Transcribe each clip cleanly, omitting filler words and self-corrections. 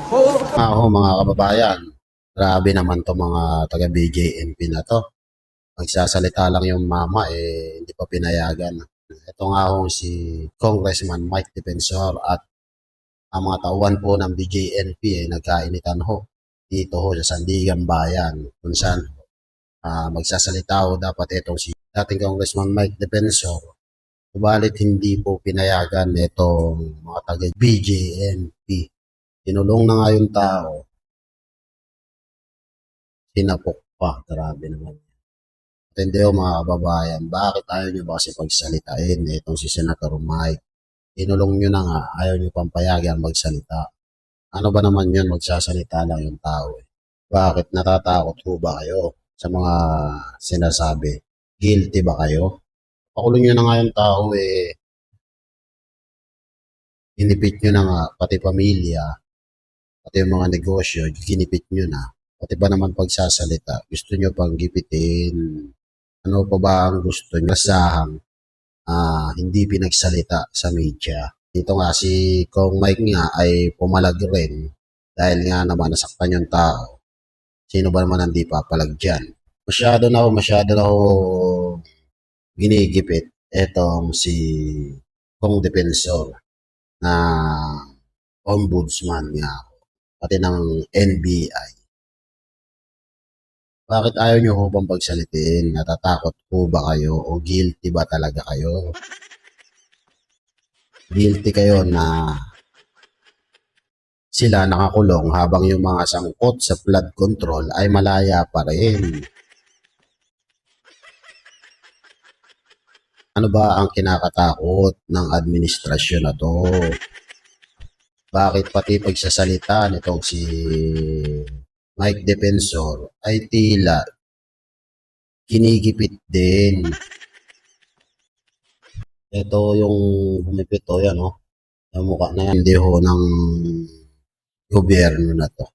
Ako mga kababayan, grabe naman to mga taga BJNP na to. Magsasalita lang yung mama hindi pa pinayagan. Ito nga ho si Congressman Mike Defensor at ang mga tauhan po ng BJNP nagkainitan ho dito ho sa Sandigan Bayan kung saan magsasalita ho dapat itong si dating Congressman Mike Defensor. Subalit hindi po pinayagan itong mga taga BJNP. Tinulong na nga yung tao, sinapok pa. Grabe naman. At hindi ho mga kababayan, bakit ayaw nyo ba kasi pagsalitain itong si Senator Mike? Tinulong nyo na nga, ayaw nyo pampayagan magsalita. Ano ba naman yun, magsasalita lang yung tao eh. Bakit natatakot ho ba kayo sa mga sinasabi? Guilty ba kayo? Pakulong nyo na nga yung tao inipit nyo na nga, pati pamilya, pati yung mga negosyo, ginipit nyo na. Pati ba naman pagsasalita, gusto nyo pang gipitin? Ano pa ba ang gusto nyo? Masahang hindi pinagsalita sa media. Dito nga si Kong Mike nga ay pumalag rin dahil nga naman nasaktan yung tao. Sino ba naman hindi papalag dyan? Masyado na ako ginigipit etong si Kong Defensor na ombudsman nga pati ng NBI. Bakit ayaw nyo ho bang pagsalitin? Natatakot po ba kayo o guilty ba talaga kayo? Guilty kayo na sila nakakulong habang yung mga sangkot sa flood control ay malaya pa rin. Ano ba ang kinakatakot ng administrasyon na to? Bakit pati pagsasalita nitong si Mike Defensor ay tila kinigipit din? Ito yung humipit o yan o. Yung mukha na yan, hindi ho ng gobyerno na to.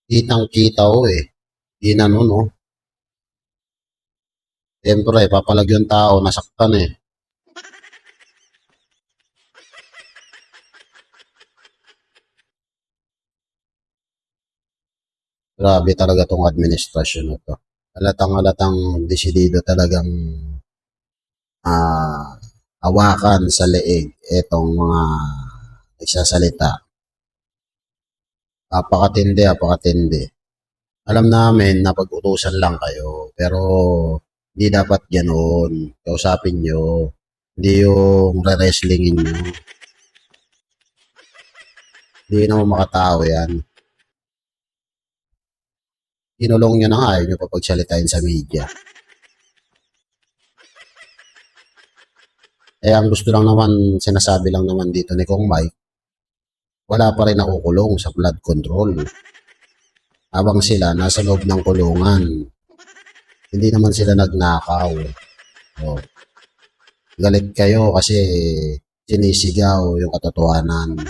Kitang-kita ho eh. Ginano no. Siyempre, papalag yung tao, nasaktan eh. Grabe talaga tong administrasyon na to. Halatang desidido talagang ah, hawakan sa leeg etong mga nagsasalita. Apakatindi. Alam namin na pag-utusan lang kayo, pero hindi dapat ganoon. Kausapin nyo, hindi yung re-wrestlingin nyo. Hindi naman makatao yan. Kinulong nyo na nga, ayaw nyo pa pagsalitain sa media. Ang gusto lang naman, sinasabi lang naman dito ni Kong Mike, wala pa rin nakukulong sa flood control. Habang sila nasa loob ng kulungan. Hindi naman sila nagnakaw. Oh. Galit kayo kasi sinisigaw yung katotohanan.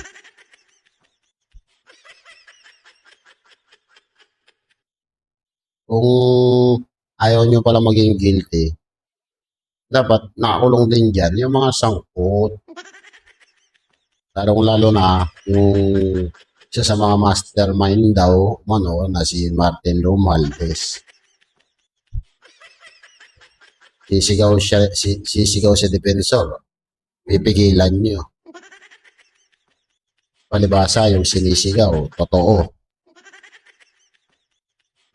Kung ayaw nyo pala maging guilty, dapat nakakulong din dyan yung mga sangkot. Lalong-lalo na yung isa sa mga mastermind daw, na si Martin Romualdez. Sisigaw si Defensor. Pipigilan nyo. Palibasa yung sinisigaw, totoo.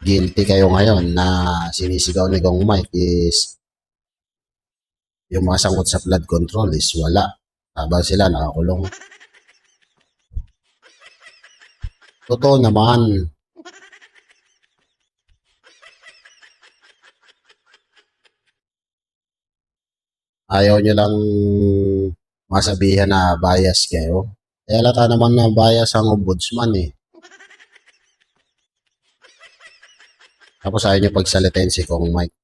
Guilty kayo ngayon na sinisigaw ni Gong Mike is yung mga sangkot sa flood control is wala. Habang sila nakakulong. Totoo naman. Ayaw nyo lang masabihan na bias kayo. Halata naman na bias ang ombudsman eh. Tapos ayaw nyo pagsalitain si Kong Mike.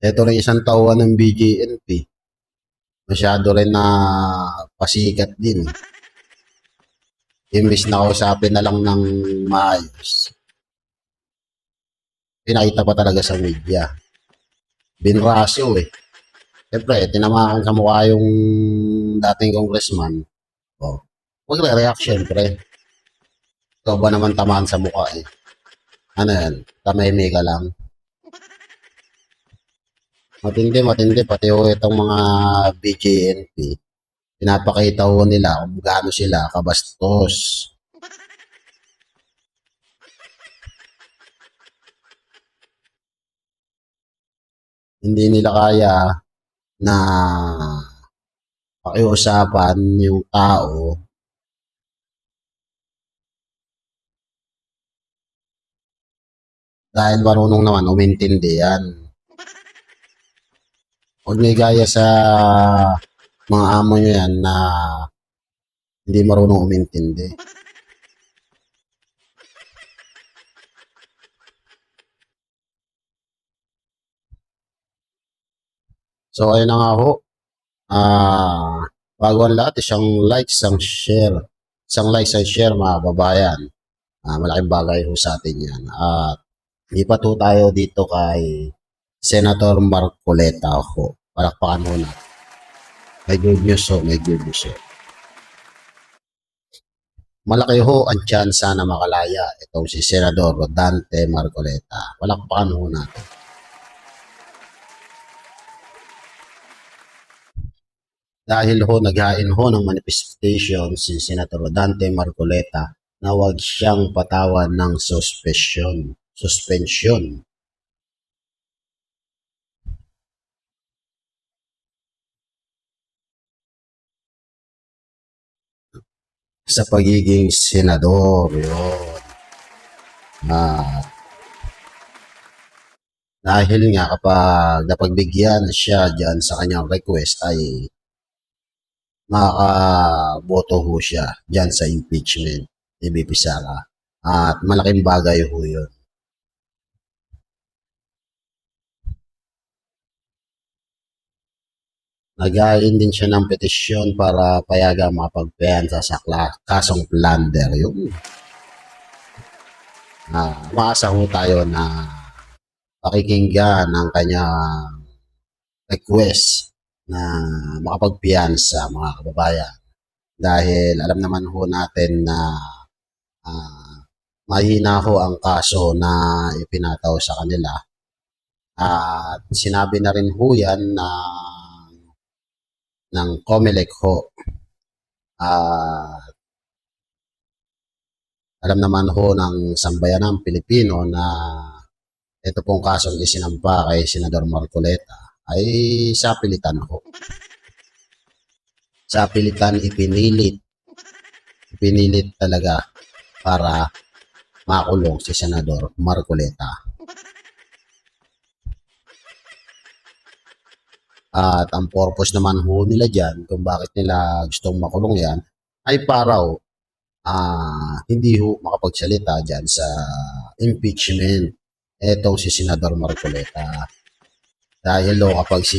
Ito rin isang tauhan ng BJNP. Masyado rin na pasikat din. Imbis na kausapin na lang ng maayos. Pinakita pa talaga sa media. binraso eh. Siyempre, tinamaan sa mukha yung dating congressman. Oh, magre-react siyempre. Ikaw ba naman tamaan sa mukha eh? Ano yan? Tamahimik ka lang. Matindi, matindi. Pati ho itong mga BJNP. Pinapakita ho nila kung gaano sila kabastos. Hindi nila kaya na pakiusapan yung tao dahil marunong naman umintindi yan. Huwag may gaya sa mga amo nyo yan na hindi marunong umintindi. So, ayun na nga ho. Bago ang lahat, isang like, isang share. Isang like, isang share mga babayan. Malaking bagay ho sa atin yan. At lipat ho tayo dito kay Senator Marcoleta ho. Palakpakan ho na. May good news ho, may good news ho. Malaki ho ang tsansa na makalaya itong si Senador Dante Marcoleta. Palakpakan ho natin. Dahil ho naghain ho ng manifestation si Senator Dante Marcoleta na huwag siyang patawan ng suspension sa pagiging senador. Yun. Ah, dahil nga kapag napagbigyan siya dyan sa kanyang request ay makakaboto ho siya dyan sa impeachment ni BP Sara. At malaking bagay ho yun. Nag-ain din siya ng petisyon para payaga makapagpiyansa sa kasong plunder. Yung maasa ho tayo na pakikinggan ang kanyang request na makapagpiyansa mga kababayan. Dahil alam naman ho natin na uh, mahina ho ang kaso na ipinataw sa kanila. At sinabi na rin ho yan na ng COMELEC ho. Alam naman ho ng sambayanang Pilipino na ito pong kasong isinampa kay Senador Marcoleta ay sa pilitan ho. Sa pilitan ipinilit talaga para makulong si Senador Marcoleta. At ang purpose naman ho nila dyan kung bakit nila gustong makulong yan ay para hindi ho makapagsalita dyan sa impeachment etong si Senador Marcoleta. Dahil ho kapag si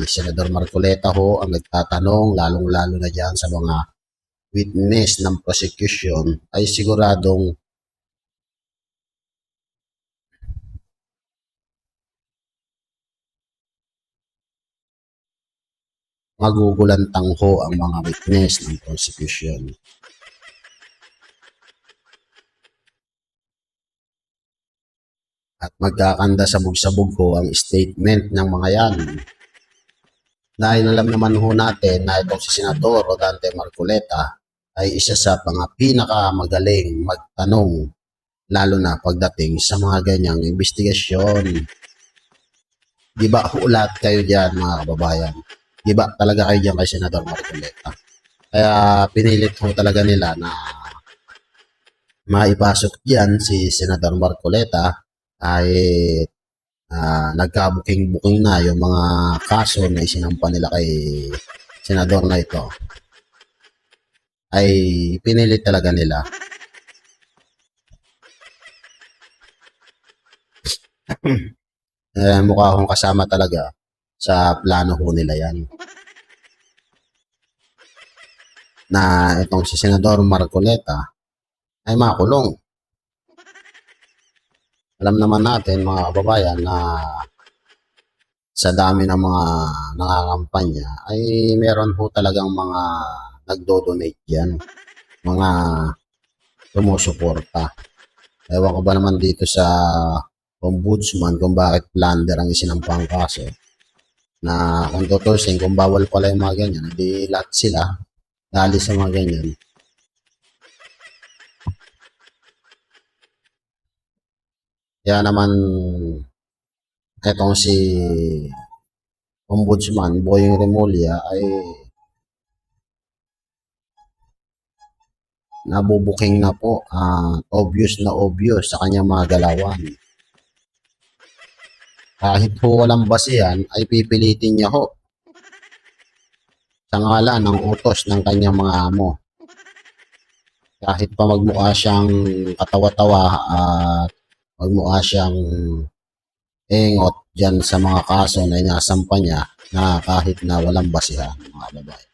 Senador Marcoleta ho ang nagtatanong, lalong-lalo na dyan sa mga witness ng prosecution, ay siguradong magugulantang ho ang mga witness ng prosecution. At magkakanda sabog-sabog ho ang statement ng mga yan. Dahil alam naman ho natin na itong si Senador Rodante Marcoleta ay isa sa mga pinakamagaling magtanong lalo na pagdating sa mga ganyang investigasyon. Di ba ulat kayo dyan mga kababayan? Di ba talaga kayo dyan kay Senador Marcoleta? Kaya pinilit ho talaga nila na maipasok dyan si Senador Marcoleta ay nagka-booking na yung mga kaso na isinampa nila kay senador na ito ay pinilit talaga nila mukha akong kasama talaga sa plano ho nila yan na itong si Senador Marcoleta ay makulong. Alam naman natin mga kababayan na sa dami ng mga nangangampanya ay meron ho talagang mga nagdo-donate diyan, mga sumusuporta. Ewan ko ba naman dito sa ombudsman kung bakit plunder ang isinampang kaso na kung tutusin, kung bawal pala yung mga ganyan, hindi lahat sila dali sa mga ganyan. Kaya naman, etong si Ombudsman Boying Remulla ay nabubuking na po, obvious sa kanyang mga galawan. Kahit po walang basihan, ay pipilitin niya ho sa ngalan ng utos ng kanyang mga amo. Kahit pa magmukha siyang katawa-tawa at magmukha siyang engot dyan sa mga kaso na inasampa niya na kahit na walang basihan, mga babae.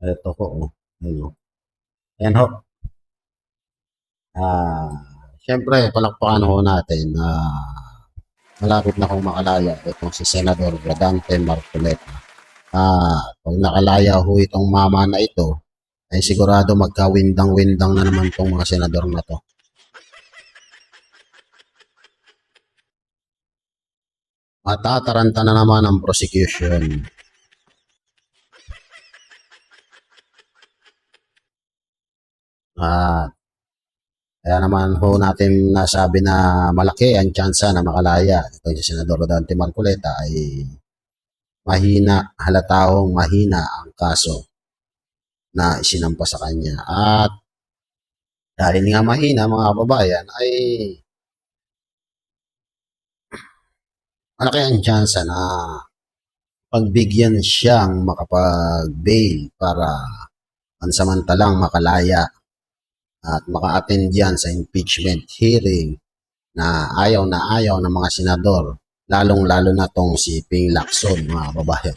Ito po, oh. Ayun, oh. Ayan ho. Siyempre, palakpakan ho natin na malapit na kong makalaya itong si Senador Rodante Marcoleta. Pag nakalaya ho itong mama na ito, ay sigurado magkawindang-windang na naman itong mga senador na to. Matataranta na naman ang prosecution. At kaya naman ho natin nasabi na malaki ang tsansa na makalaya itong si Senador Rodante Marcoleta ay mahina, halatahong mahina ang kaso na isinampa sa kanya. At dahil nga mahina mga kababayan ay malaki ang tsansa na pagbigyan siyang makapag-bail para pansamantalang makalaya at maka-attend yan sa impeachment hearing na ayaw ng mga senador, lalong-lalo na tong si Ping Lacson, mga babae.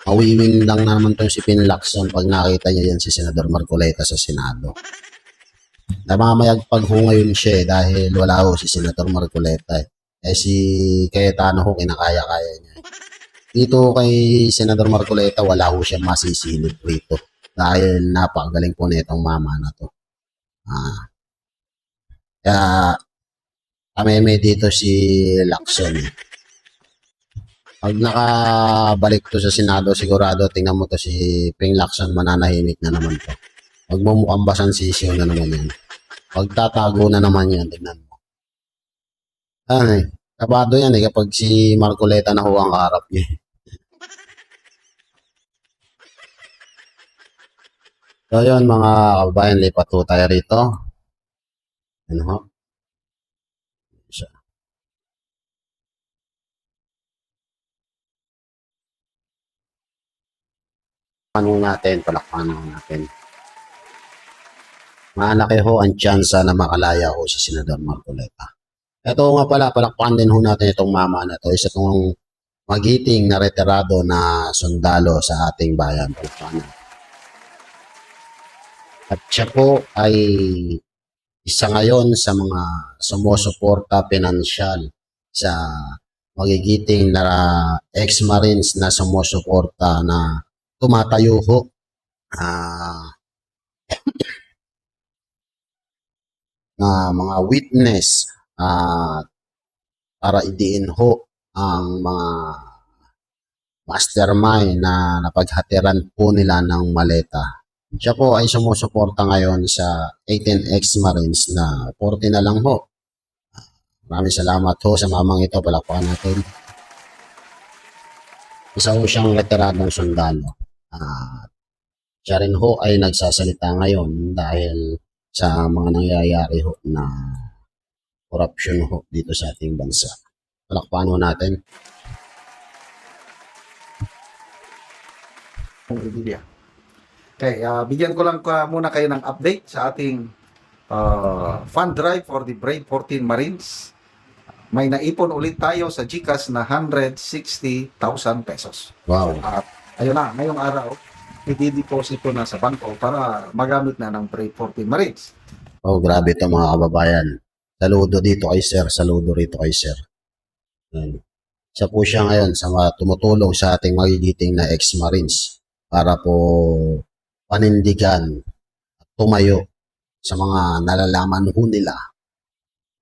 Mawiwing lang na naman tong si Ping Lacson pag nakita niya yan si Senador Marcoleta sa Senado. Namamayagpag ho ngayon siya dahil wala ho si Senator Marcoleta si Cayetano ho kinakaya-kaya niya. Dito kay Senador Marcoleta wala ho siya masisilip rito dahil napakagaling po nitong mama na to. Kaya kameme dito si Lacson. Pag nakabalik to sa Senado, sigurado tingnan mo to si Ping Lacson, mananahimik na naman to. Magmumukhang basan sisiyo na naman yan. Pagtatago na naman yan, tingnan mo. Ay, kabado yan kapag si Marcoleta na ho ang kaharap niya. So yun mga kababayan, lipat po tayo rito. Ano ho? Siya. Palakpakan natin. Malaki ho ang tsansa na makalaya ho si Senador Marcoleta. Ito nga pala, palakpakan din ho natin itong mama na to. Isa itong magiting na retirado na sundalo sa ating bayan. Palakpakan. At siya po ay isa ngayon sa mga sumusuporta pinansyal sa magigiting na ex-marines na sumusuporta na tumatayo ho na mga witness para idiin ho ang mga mastermind na napaghatiran po nila ng maleta. Siya po ay sumusuporta ngayon sa 18 ex-marines na 40 na lang ho. Maraming salamat ho sa mamang ito. Palakpakan natin. Isa ho siyang veteranong sundalo. Siya rin ho ay nagsasalita ngayon dahil sa mga nangyayari ho na korupsyon ho dito sa ating bansa. Palakpakan ho natin. Okay, bigyan ko lang muna kayo ng update sa ating fund drive for the Brave 14 Marines. May naipon ulit tayo sa GCash na 160,000 pesos. Wow. At ayun na, ngayong araw, i-deposit ko na sa bangko para magamit na ng Brave 14 Marines. Oh, grabe ito mga kababayan. Saludo dito kay sir, saludo rito kay sir. Yan. Isa po siya ngayon sa mga tumutulong sa ating magigiting na ex-Marines para po panindigan at tumayo sa mga nalalaman ho nila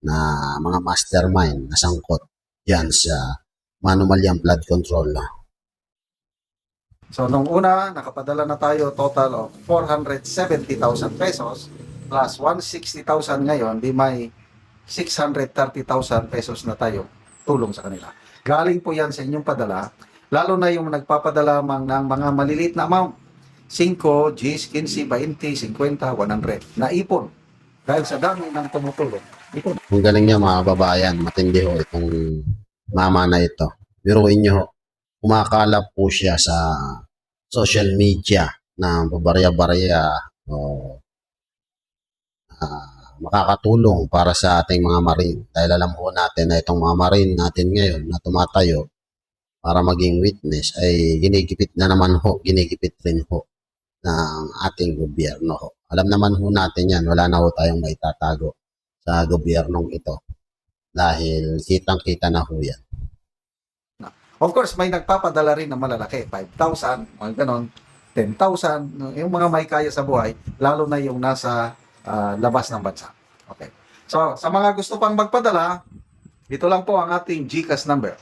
na mga mastermind na sangkot yan sa Manumalyang Flood Control. So, nung una, nakapadala na tayo total of 470,000 pesos plus 160,000 ngayon, di may 630,000 pesos na tayo tulong sa kanila. Galing po yan sa inyong padala, lalo na yung nagpapadala ng mga maliliit na amount. 5, 10, 15, 20, 50, 100. Naipon. Dahil sa dami ng tumutulong. Ipon. Ang galing niya mga kababayan, matindi ho itong mama na ito. Biruin niyo ho, kumakalap po siya sa social media na babarya-barya o makakatulong para sa ating mga marine. Dahil alam po natin na itong mga marine natin ngayon na tumatayo para maging witness ay ginigipit na naman ho, ginigipit rin ho ng ating gobyerno ho. Alam naman ho natin yan, wala na ho tayong maitatago sa gobyernong ito dahil kitang-kita na ho yan. Of course, may nagpapadala rin na malalaki. 5,000, mga ganon. 10,000. Yung mga may kaya sa buhay, lalo na yung nasa labas ng bansa. Okay. So, sa mga gusto pang magpadala, ito lang po ang ating GCash number.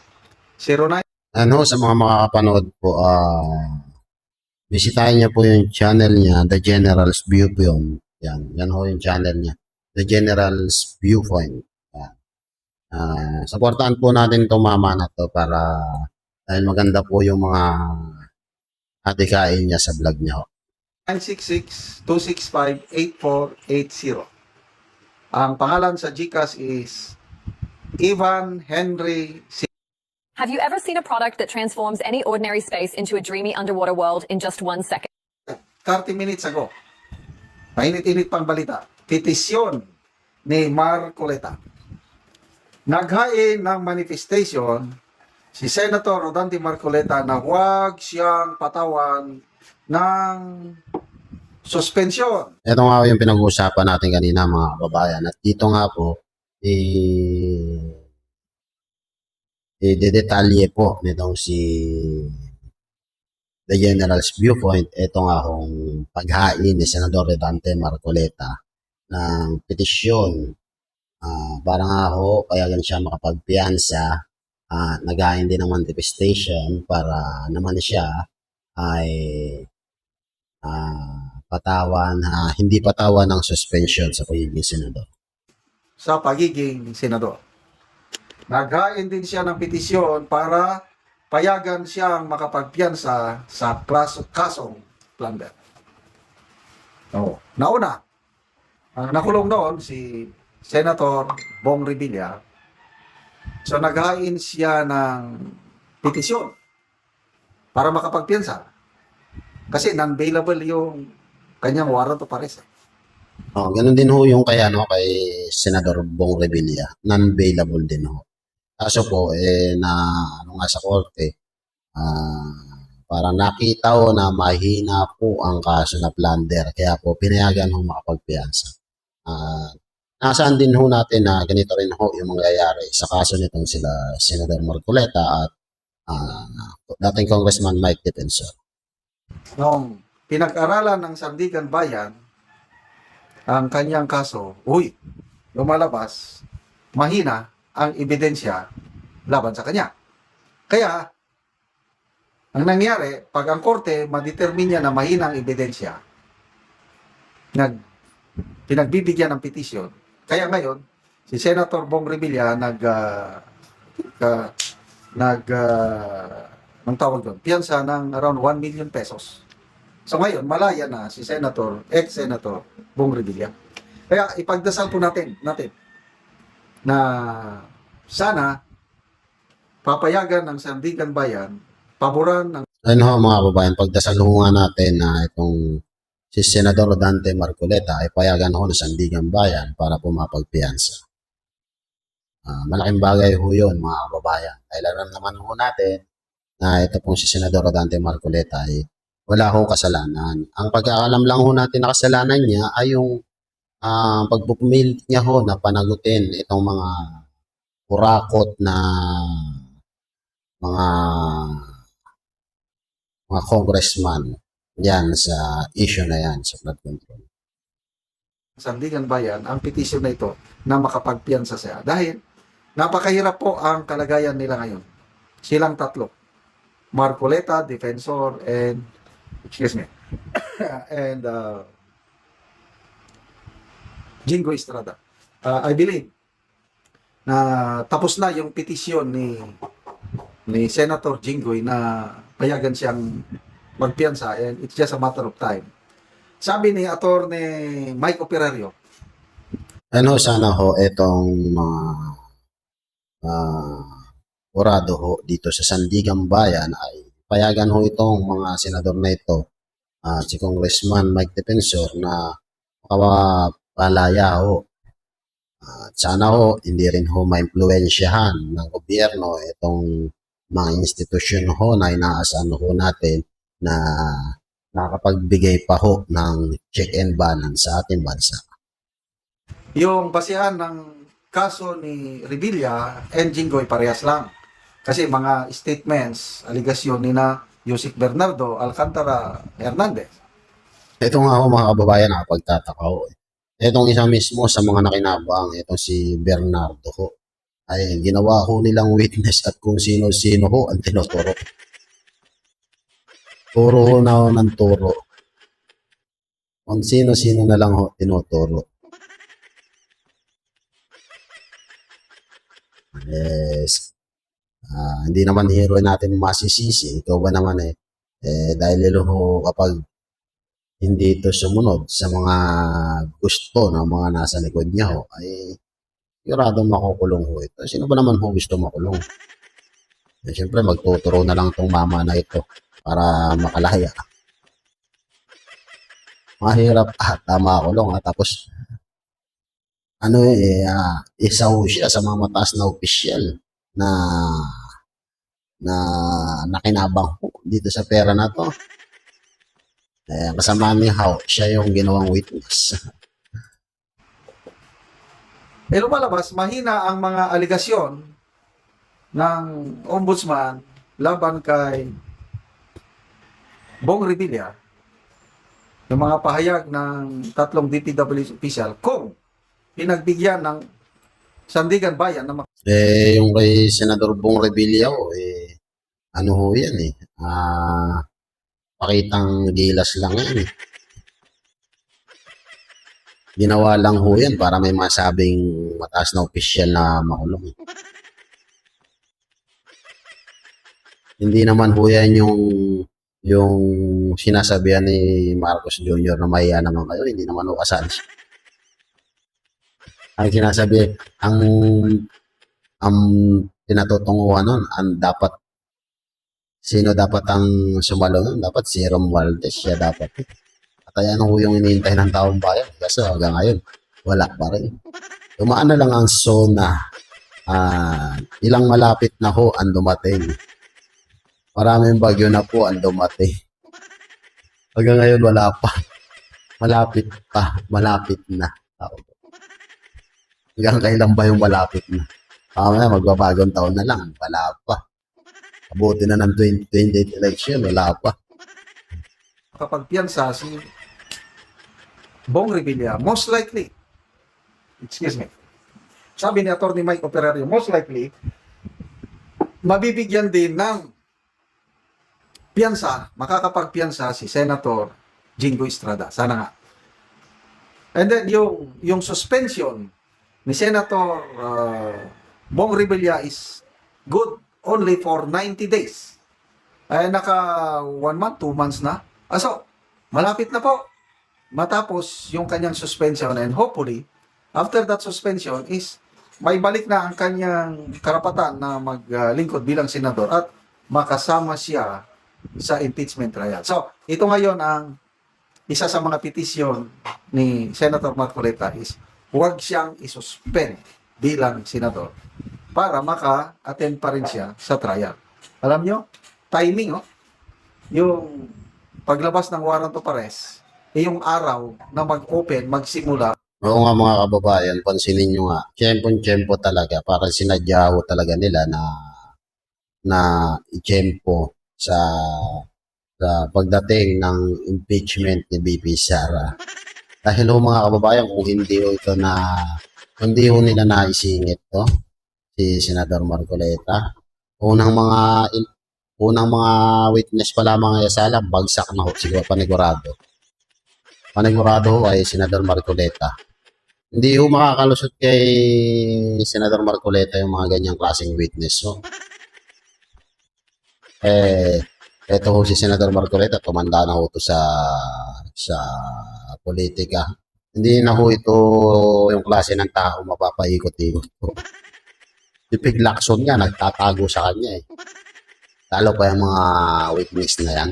09. Ano, sa mga makakapanood po, bisitahin niya po yung channel niya, The General's Viewpoint. Yan ho yung channel niya. The General's Viewpoint. Yan. Supportahan po natin itong mama na to para dahil maganda po yung mga adikain niya sa vlog niya ho. 966-265-8480. Ang pangalan sa GCash is Ivan Henry. Have you ever seen a product that transforms any ordinary space into a dreamy underwater world in just 1 second? 30 minutes ago. Mainit-init pang balita. Petisyon ni Mar Coleta. Naghain ng manifestation si Senator Rodante Marcoleta na huwag siyang patawan ng suspensyon. Ito nga po yung pinag-uusapan natin kanina mga kababayan. At dito nga po, i-detalye po nitong si The General's Viewpoint. Ito nga kung paghain ni Senador Rodante Marcoleta ng petisyon para nga ho, payagan siya makapagpiyansa. Naghain din ng manifestation para naman siya ay patawan, hindi patawan ng suspension sa pagiging senador. Sa pagiging senador. Naghain din siya ng petisyon para payagan siyang makapagpiyansa sa kasong plunder. No. Nauna, ang nakulong noon si Senator Bong Revilla. So naghain siya ng petisyon para makapagpiyansa. Kasi non-bailable yung kanyang warrant of arrest. Ganun din ho yung kay Senador Bong Revilla, non-bailable din ho. Kaso po ano nga sa korte, parang nakita ho na mahina po ang kaso na plunder, kaya po pinayagan ho makapagpiyansa. Nasaan din ho natin na ganito rin ho yung mangyayari sa kaso nitong sila Senador Marcoleta at dating Congressman Mike Defensor. Nung pinag-aralan ng Sandigan Bayan ang kanyang kaso, lumalabas, mahina ang ebidensya laban sa kanya. Kaya, ang nangyari, pag ang korte madetermine niya na mahina ang ebidensya, pinagbibigyan ng petisyon. Kaya ngayon, si Senator Bong Revilla ang tawag doon, piyansa ng around 1 million pesos. So ngayon, malaya na si ex-Senator Bong Revilla. Kaya ipagdasal po natin na sana papayagan ng Sandigan Bayan, paboran ng Ayun ho mga kababayan, pagdasalungan natin na itong si Senador Rodante Marcoleta ay payagan ho ng Sandigan Bayan para po mapagpiyansa. Malaking bagay ho yun mga kababayan. Dahil alam naman ho natin na ito pong si Senador Rodante Marcoleta ay wala ho kasalanan. Ang pagkakalam lang ho natin na kasalanan niya ay yung pagpupumilit niya ho na panagutin itong mga kurakot na mga congressman diyan sa issue na yan sa flood control. Sandigan Bayan ang petisyon na ito na makapagpiyansa siya. Dahil napakahirap po ang kalagayan nila ngayon. Silang tatlo. Marcoleta, Defensor, and excuse me, and Jingo Estrada. I believe na tapos na yung petisyon ni Senator Jinggoy na payagan siyang magpiyansa, and it's just a matter of time. Sabi ni Attorney Mike Operario, Ano sana ho itong mga orado ho dito sa Sandigan Bayan ay payagan ho itong mga senador na ito, si Congressman Mike Defensor na makapalaya ho. At sana ho hindi rin ho maimpluwensyahan ng gobyerno itong mga institusyon ho na inaasahan ho natin na nakapagbigay pa ho ng check and balance sa ating bansa. yung basihan ng kaso ni Revilla and Jinggoy parehas lang. Kasi mga statements, aligasyon ni na Yusik Bernardo Alcantara Hernandez. Ito nga ho mga kababayan, nakapagtataka ho. Itong isa mismo sa mga nakinabang, itong si Bernardo ho, ay ginawa ho nilang witness at kung sino-sino ho ang tinuturo. Turo ho na ho ng turo. Kung sino-sino na lang ho tinuturo. Yes. Hindi naman hero natin masisisi. Ikaw ba naman dahil lalo ho kapag hindi ito sumunod sa mga gusto ng mga nasa likod niya ho, ay siguradong makukulong ho ito. Sino ba naman ho gusto makulong? Siyempre, magtuturo na lang tong mama na ito para makalaya. Mahirap tama kulong tapos isa ho siya sa mga mataas na opisyal na nakinabang ho dito sa pera na to. Kasama ni How, siya yung ginawang witness. Lumalabas, mahina ang mga aligasyon ng ombudsman laban kay Bong Revilla, yung mga pahayag ng tatlong DPWH official kung pinagbigyan ng Sandigan Bayan na Yung kay Senador Bong Revilla ho, ano ho yan pakitang gilas lang yan Ginawa lang ho yan para may masabing mataas na opisyal na makulong. Hindi naman ho yan yung sinasabihan ni Marcos Jr. na mahiya naman kayo. Hindi naman ho kasali. Ang sinasabi, ang pinatutunguhan nun, sino dapat ang sumalo nun? Dapat si Romualdez, siya dapat. At ayan ho yung inihintay ng taong bayan. Kasi hanggang ngayon, wala pa rin. Dumaan na lang ang SONA. Ilang malapit na ho ang dumating. Maraming bagyo na po ang dumating. Hanggang ngayon, wala pa. Malapit pa. Malapit na. Hanggang kailan ba yung malapit na? Magbabagong taon na lang. Wala pa. Abuti na ng 2028 election, wala pa. kapag piyansa si Bong Revilla, most likely, excuse me, sabi ni Atty. Mike Operario, most likely, mabibigyan din ng piyansa, makakapagpiyansa si Senator Jingo Estrada. Sana nga. And then, yung suspension ni Senator Bong Revilla is good only for 90 days. Ay naka 1 month, 2 months na. So, malapit na po matapos yung kanyang suspension, and hopefully, after that suspension is may balik na ang kanyang karapatan na maglingkod bilang senador at makasama siya sa impeachment trial. So, ito ngayon ang isa sa mga petisyon ni Senator Marcoleta is huwag siyang isuspend bilang senador para maka-attend pa rin siya sa trial. Alam nyo, timing, yung paglabas ng warrant of arrest, yung araw na magsimula Oo nga mga kababayan, pansinin nyo nga, tiyempong-tiyempo talaga, parang sinadya ho talaga nila na itiyempo sa pagdating ng impeachment ni BP Sara. Dahil ho mga kababayan, kung hindi ho nila naisingit to, si Senador Marcoleta, unang mga unang mga witness pa lamang ay sala, bagsak na ho, siguro panigurado. Panigurado ho ay Senador Marcoleta. Hindi ho makakalusot kay Senador Marcoleta yung mga ganyang klaseng witness. So, eto ho si Senador Marcoleta, tumanda na ho to sa politika. Hindi na ho ito yung klase ng tao mapapaikot-ikot po. Si Pig Lacson nga, nagtatago sa kanya eh. Lalo pa yung mga witness na yan.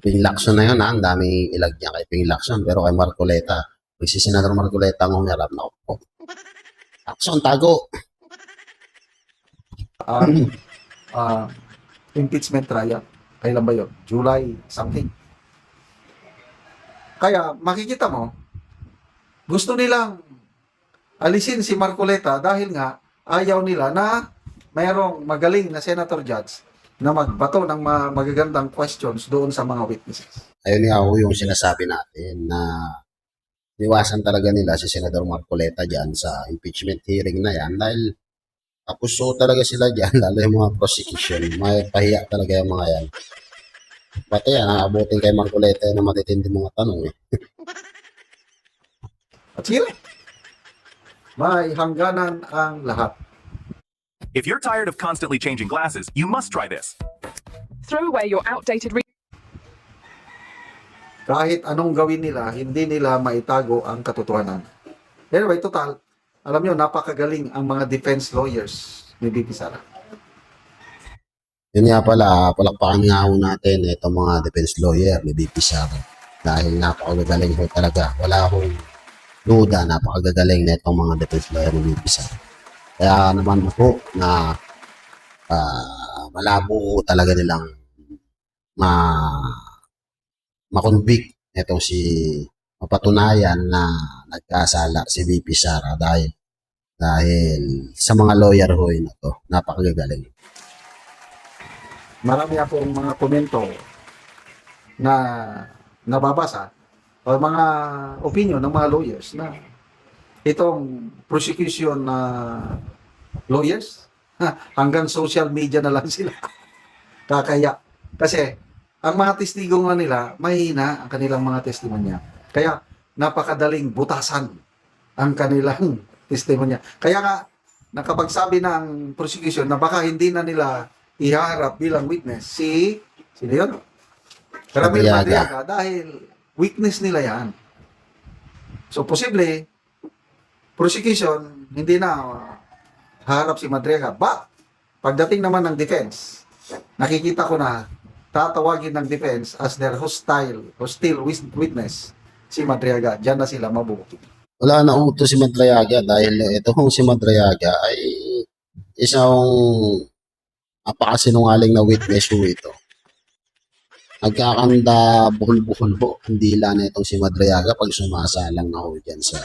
Ping Lacson na yun ha, ang daming ilag niya kay Ping Lacson. Pero kay Marcoleta, si Senador Marcoleta ang humirap na ako. Lacson, tago! Ang impeachment trial. Kailan ba yun? July something. Kaya makikita mo, gusto nilang alisin si Marcoleta dahil nga ayaw nila na mayroong magaling na senator judge na magbato ng magagandang questions doon sa mga witnesses. Ayun nga ho yung sinasabi natin na iwasan talaga nila si Senador Marcoleta dyan sa impeachment hearing na yan dahil apuso talaga sila dyan, lalo yung mga prosecution. May pahiya talaga yung mga yan. Pati yan, aabutin kay Marcoleta na matitindi mga tanong eh. At sige, may hangganan ang lahat. If you're tired of constantly changing glasses, you must try this. Throw away your outdated Kahit anong gawin nila, hindi nila maitago ang katotohanan. Anyway, total, alam nyo, napakagaling ang mga defense lawyers ni BP Sara. Yun nga pala, palakpakan nga ho natin itong mga defense lawyer ni BP Sara. Dahil napakagagaling ho talaga. Wala hong duda, napakagagaling na itong mga defense lawyer ni BP Sara. Kaya naman po na malabo ho talaga nilang makonvict itong mapatunayan na nagkasala si BP Sara dahil sa mga lawyer ho na to, napakagagaling. Marami akong mga komento na nababasa o mga opinion ng mga lawyers na itong prosecution na lawyers hanggang social media na lang sila. Kakaya. Kasi ang mga testigo nga nila, mahina ang kanilang mga testimonya. Kaya napakadaling butasan ang kanilang testimonya. Kaya nga, nakapagsabi ng prosecution na baka hindi na nila iharap bilang witness sino yun? Ramil Madriaga, dahil witness nila yan. So, posible, prosecution, hindi na harap si Madriaga. But, pagdating naman ng defense, nakikita ko na tatawagin ng defense as their hostile witness si Madriaga. Diyan na sila mabubuti. Wala na uto si Madriaga dahil ito kung si Madriaga ay isang napakasinungaling na witness ho ito. Nagkakanda buhol-buhol ho. Hindi lang na itong si Madriaga pag sumasalang na ho dyan sa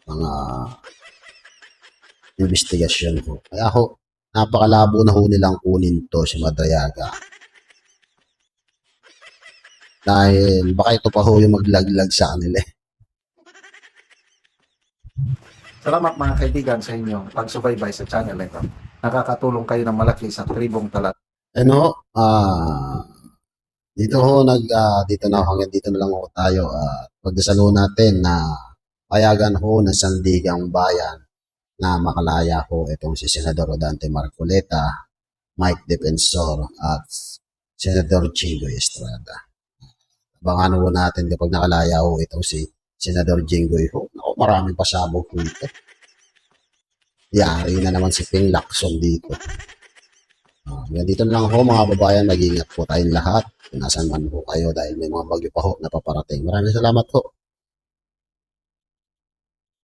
mga investigasyon ho. Kaya ho, napakalabo na ho nilang kunin to si Madriaga. Dahil baka ito pa ho yung maglaglag sa kanila. Salamat mga kaibigan sa inyong pagsubaybay sa channel ito. Nakakatulong kayo ng malaki sa tribong talat. Ano, dito ho dito na hanggang dito na lang ho tayo. Pagdasalo natin na payagan ho ng Sandigang Bayan na makalaya ho itong si Senador Rodante Marcoleta, Mike Defensor at Senador Jinggoy Estrada. Abangan ho natin kapag nakalaya ho itong si Senador Jinggoy ho. Naku, maraming pasabog po ito. Yari na naman si Ping Lacson dito. Dito na lang ho mga babayan, mag-ingat po tayong lahat. Kung nasan man po kayo dahil may mga bagyo pa ho na paparating. Maraming salamat po.